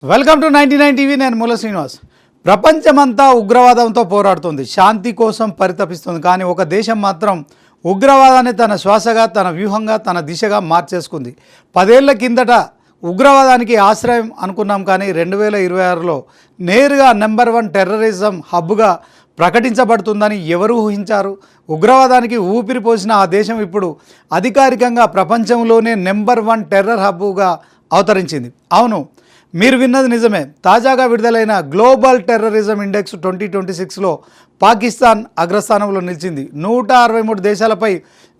Welcome to 99 TV. నేను మూల శ్రీనివాస్. ప్రపంచమంతా ఉగ్రవాదంతో పోరాడుతుంది, శాంతి కోసం పరితపిస్తుంది. కానీ ఒక దేశం మాత్రం ఉగ్రవాదాన్ని తన శ్వాసగా, తన వ్యూహంగా, తన దిశగా మార్చేసుకుంది. 10 ఏళ్ల కిందట ఉగ్రవాదానికి ఆశ్రయం అనుకున్నాం, కానీ 2026లో నేరుగా నెంబర్ 1 టెర్రరిజం హబ్గా ప్రకటించబడుతుందని ఎవరు ఊహించారు? ఉగ్రవాదానికి ఊపిరి పోసిన ఆ దేశం ఇప్పుడు అధికారికంగా ప్రపంచంలోనే నెంబర్ 1 టెర్రర్ హబ్గా అవతరించింది. అవును, మీరు విన్నది నిజమే. తాజాగా విడుదలైన గ్లోబల్ టెర్రరిజం ఇండెక్స్ 2026లో పాకిస్తాన్ అగ్రస్థానంలో నిలిచింది. 163 దేశాలపై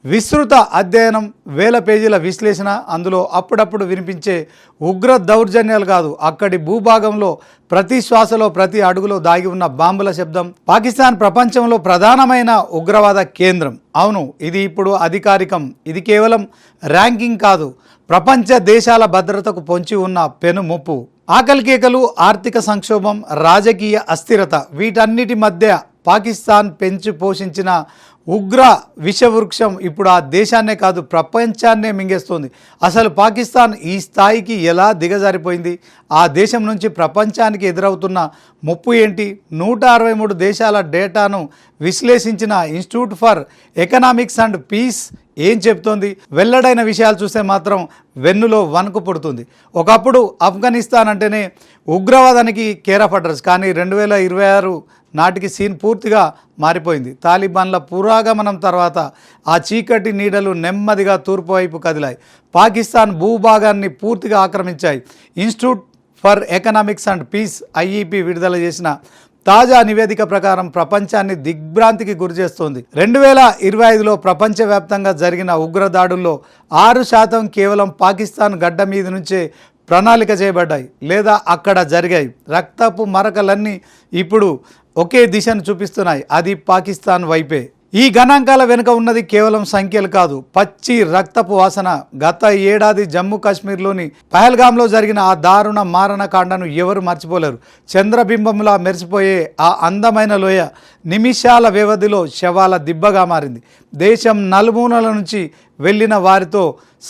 విస్తృత అధ్యయనం, 1000 పేజీల విశ్లేషణ. అందులో అప్పుడప్పుడు వినిపించే ఉగ్ర దౌర్జన్యాలు కాదు, అక్కడి భూభాగంలో ప్రతి శ్వాసలో, ప్రతి అడుగులో దాగి ఉన్న బాంబుల శబ్దం. పాకిస్తాన్ ప్రపంచంలో ప్రధానమైన ఉగ్రవాద కేంద్రం. అవును, ఇది ఇప్పుడు అధికారికం. ఇది కేవలం ర్యాంకింగ్ కాదు, ప్రపంచ దేశాల భద్రతకు పొంచి ఉన్న పెను ముప్పు. ఆకలి కేకలు, ఆర్థిక సంక్షోభం, రాజకీయ అస్థిరత, వీటన్నిటి మధ్య పాకిస్తాన్ పెంచి పోషించిన ఉగ్ర విషవృక్షం ఇప్పుడు ఆ దేశాన్నే కాదు, ప్రపంచాన్నే మింగేస్తోంది. అసలు పాకిస్తాన్ ఈ స్థాయికి ఎలా దిగజారిపోయింది? ఆ దేశం నుంచి ప్రపంచానికి ఎదురవుతున్న ముప్పు ఏంటి? 163 దేశాల డేటాను విశ్లేషించిన institute for economics and peace ఏం చెప్తోంది? వెల్లడైన విషయాలు చూస్తే మాత్రం వెన్నులో వణుకు పుడుతుంది. ఒకప్పుడు ఆఫ్ఘనిస్తాన్ అంటేనే ఉగ్రవాదానికి కేర్ ఆఫ్ అడ్రస్, కానీ 2026 నాటికి సీన్ పూర్తిగా మారిపోయింది. తాలిబాన్ల పురోగమనం తర్వాత ఆ చీకటి నీడలు నెమ్మదిగా తూర్పు వైపు కదిలాయి, పాకిస్తాన్ భూభాగాన్ని పూర్తిగా ఆక్రమించాయి. Institute for economics and peace IEP విడుదల చేసిన తాజా నివేదిక ప్రకారం ప్రపంచాన్ని దిగ్భ్రాంతికి గురిచేస్తోంది. 2025లో ప్రపంచవ్యాప్తంగా జరిగిన ఉగ్రదాడుల్లో 6% కేవలం పాకిస్తాన్ గడ్డ మీద నుంచే ప్రణాళిక చేయబడ్డాయి లేదా అక్కడ జరిగాయి. రక్తపు మరకలన్నీ ఇప్పుడు ఒకే దిశను చూపిస్తున్నాయి, అది పాకిస్తాన్ వైపే. ఈ గణాంకాల వెనుక ఉన్నది కేవలం సంఖ్యలు కాదు, పచ్చి రక్తపు వాసన. గత ఏడాది జమ్మూ కాశ్మీర్లోని పహల్గామ్లో జరిగిన ఆ దారుణ మారణకాండను ఎవరు మర్చిపోలేరు. చంద్రబింబంలా మెరిసిపోయే ఆ అందమైన లోయ నిమిషాల వ్యవధిలో శవాల దిబ్బగా మారింది. దేశం నలుమూలల నుంచి వెళ్ళిన వారితో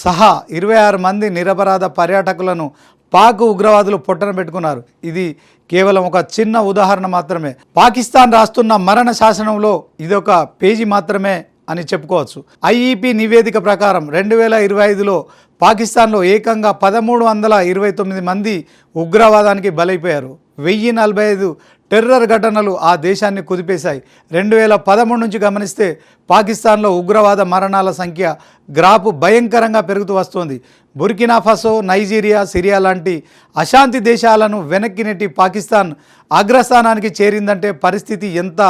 సహా 26 మంది నిరపరాధ పర్యాటకులను పాక్ ఉగ్రవాదులు పొట్టన పెట్టుకున్నారు. ఇది కేవలం ఒక చిన్న ఉదాహరణ మాత్రమే. పాకిస్తాన్ రాస్తున్న మరణ శాసనంలో ఇదొక పేజీ మాత్రమే అని చెప్పుకోవచ్చు. IEP నివేదిక ప్రకారం 2025లో పాకిస్తాన్లో ఏకంగా 1329 మంది ఉగ్రవాదానికి బలైపోయారు. 1045 టెర్రర్ ఘటనలు ఆ దేశాన్ని కుదిపేశాయి. 2013 నుంచి గమనిస్తే పాకిస్తాన్లో ఉగ్రవాద మరణాల సంఖ్య గ్రాఫ్ భయంకరంగా పెరుగుతూ వస్తోంది. బుర్కినా ఫాసో, నైజీరియా, సిరియా లాంటి అశాంతి దేశాలను వెనక్కి నెట్టి పాకిస్తాన్ అగ్రస్థానానికి చేరిందంటే పరిస్థితి ఎంత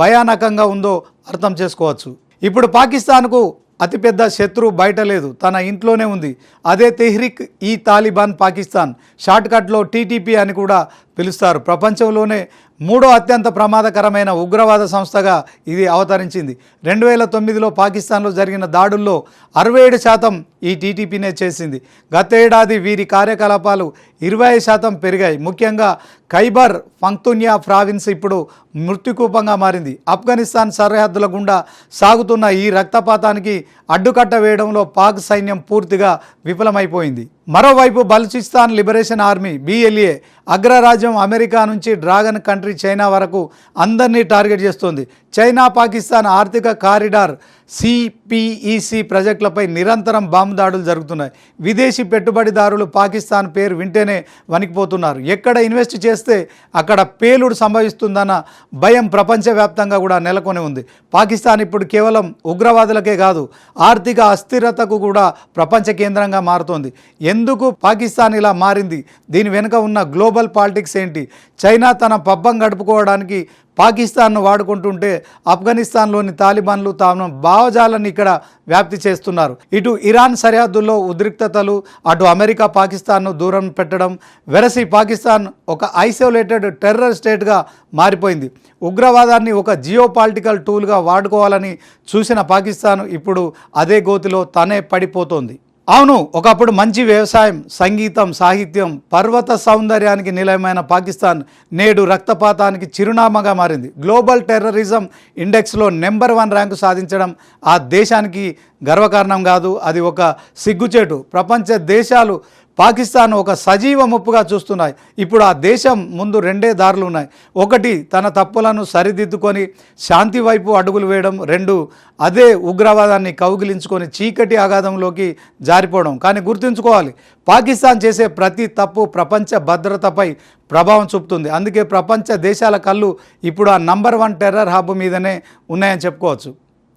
భయానకంగా ఉందో అర్థం చేసుకోవచ్చు. ఇప్పుడు పాకిస్తాన్కు అతిపెద్ద శత్రువు బయట లేదు, తన ఇంట్లోనే ఉంది. అదే తెహ్రిక్ ఈ తాలిబాన్ పాకిస్తాన్, షార్ట్కట్లో TTP అని కూడా పిలుస్తారు. ప్రపంచంలోనే 3వ అత్యంత ప్రమాదకరమైన ఉగ్రవాద సంస్థగా ఇది అవతరించింది. 2009లో పాకిస్తాన్లో జరిగిన దాడుల్లో 67% ఈ TTPనే చేసింది. గతేడాది వీరి కార్యకలాపాలు 20% పెరిగాయి. ముఖ్యంగా ఖైబర్ పఖ్తూన్ఖ్వా ప్రావిన్స్ ఇప్పుడు మృత్యుకూపంగా మారింది. ఆఫ్ఘనిస్తాన్ సరిహద్దుల గుండా సాగుతున్న ఈ రక్తపాతానికి అడ్డుకట్ట వేయడంలో పాక్ సైన్యం పూర్తిగా విఫలమైపోయింది. మరోవైపు బలూచిస్తాన్ లిబరేషన్ ఆర్మీ BLA అగ్రరాజ్యం అమెరికా నుంచి డ్రాగన్ కంట్రీ చైనా వరకు అందరినీ టార్గెట్ చేస్తోంది. చైనా పాకిస్తాన్ ఆర్థిక కారిడార్ CPEC ప్రాజెక్టులపై నిరంతరం బాంబు దాడులు జరుగుతున్నాయి. విదేశీ పెట్టుబడిదారులు పాకిస్తాన్ పేరు వింటేనే వణికిపోతున్నారు. ఎక్కడ ఇన్వెస్ట్ చేస్తే అక్కడ పేలుడు సంభవిస్తుందన్న భయం ప్రపంచవ్యాప్తంగా కూడా నెలకొని ఉంది. పాకిస్తాన్ ఇప్పుడు కేవలం ఉగ్రవాదులకే కాదు, ఆర్థిక అస్థిరతకు కూడా ప్రపంచ కేంద్రంగా మారుతోంది. ఎందుకు పాకిస్తాన్ ఇలా మారింది? దీని వెనుక ఉన్న గ్లోబల్ పాలిటిక్స్ ఏంటి? చైనా తన పబ్బం గడుపుకోవడానికి పాకిస్తాన్ను వాడుకుంటుంటే ఆఫ్ఘనిస్తాన్లోని తాలిబాన్లు తాము భావజాలాన్ని ఇక్కడ వ్యాప్తి చేస్తున్నారు. ఇటు ఇరాన్ సరిహద్దుల్లో ఉద్రిక్తతలు, అటు అమెరికా పాకిస్తాన్ను దూరం పెట్టడం, వెరసి పాకిస్తాన్ ఒక ఐసోలేటెడ్ టెర్రర్ స్టేట్గా మారిపోయింది. ఉగ్రవాదాన్ని ఒక జియోపాలిటికల్ టూల్గా వాడుకోవాలని చూసిన పాకిస్తాన్ ఇప్పుడు అదే గోతిలో తనే పడిపోతోంది. అవును, ఒకప్పుడు మంచి వ్యవసాయం, సంగీతం, సాహిత్యం, పర్వత సౌందర్యానికి నిలయమైన పాకిస్తాన్ నేడు రక్తపాతానికి చిరునామాగా మారింది. గ్లోబల్ టెర్రరిజం ఇండెక్స్లో నెంబర్ 1 ర్యాంకు సాధించడం ఆ దేశానికి గర్వకారణం కాదు, అది ఒక సిగ్గుచేటు. ప్రపంచ దేశాలు పాకిస్తాన్ ఒక సజీవ ముప్పుగా చూస్తున్నాయి. ఇప్పుడు ఆ దేశం ముందు రెండే దారులు ఉన్నాయి. ఒకటి తన తప్పులను సరిదిద్దుకొని శాంతి వైపు అడుగులు వేయడం, రెండు అదే ఉగ్రవాదాన్ని కౌగిలించుకొని చీకటి అగాధంలోకి జారిపోవడం. కానీ గుర్తుంచుకోవాలి, పాకిస్తాన్ చేసే ప్రతి తప్పు ప్రపంచ భద్రతపై ప్రభావం చూపుతుంది. అందుకే ప్రపంచ దేశాల కళ్ళు ఇప్పుడు ఆ నంబర్ 1 టెర్రర్ హబ్ మీదనే ఉన్నాయని చెప్పుకోవచ్చు.